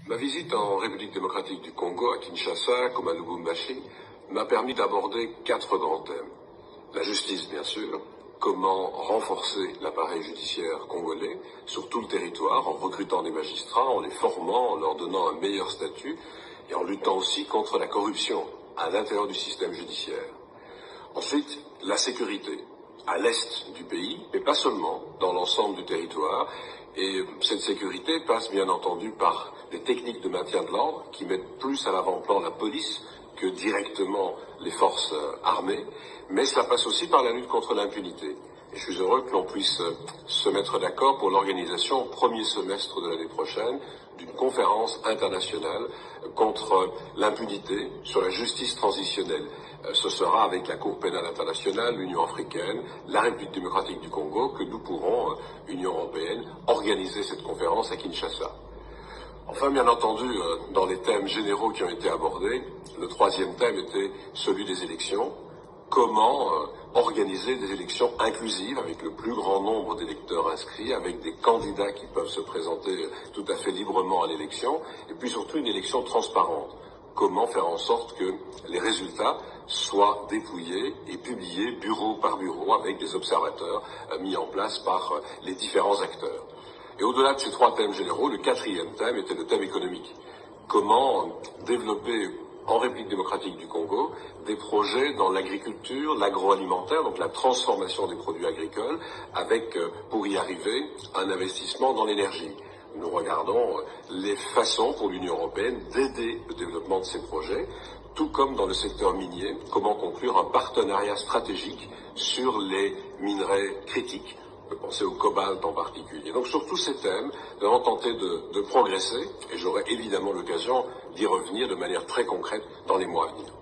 Ma visite en République démocratique du Congo, à Kinshasa, comme à Lubumbashi, m'a permis d'aborder 4 grands thèmes. La justice, bien sûr. Comment renforcer l'appareil judiciaire congolais sur tout le territoire en recrutant des magistrats, en les formant, en leur donnant un meilleur statut et en luttant aussi contre la corruption à l'intérieur du système judiciaire. Ensuite, la sécurité à l'est du pays, mais pas seulement, dans l'ensemble du territoire. Et cette sécurité passe bien entendu par des techniques de maintien de l'ordre qui mettent plus à l'avant-plan la police que directement les forces armées, mais cela passe aussi par la lutte contre l'impunité. Et je suis heureux que l'on puisse se mettre d'accord pour l'organisation au premier semestre de l'année prochaine d'une conférence internationale contre l'impunité sur la justice transitionnelle. Ce sera avec la Cour pénale internationale, l'Union africaine, la République démocratique du Congo que nous pourrons, Union européenne, organiser cette conférence à Kinshasa. Enfin, bien entendu, dans les thèmes généraux qui ont été abordés, le troisième thème était celui des élections. Comment organiser des élections inclusives avec le plus grand nombre d'électeurs inscrits, avec des candidats qui peuvent se présenter tout à fait librement à l'élection, et puis surtout une élection transparente. Comment faire en sorte que les résultats soient dépouillés et publiés bureau par bureau avec des observateurs mis en place par les différents acteurs. Et au-delà de ces 3 thèmes généraux, le 4e thème était le thème économique. Comment développer en République démocratique du Congo des projets dans l'agriculture, l'agroalimentaire, donc la transformation des produits agricoles, avec, pour y arriver, un investissement dans l'énergie. Nous regardons les façons pour l'Union européenne d'aider le développement de ces projets, tout comme dans le secteur minier, comment conclure un partenariat stratégique sur les minerais critiques. On peut penser au cobalt en particulier. Donc sur tous ces thèmes, nous allons tenter de progresser et j'aurai évidemment l'occasion d'y revenir de manière très concrète dans les mois à venir.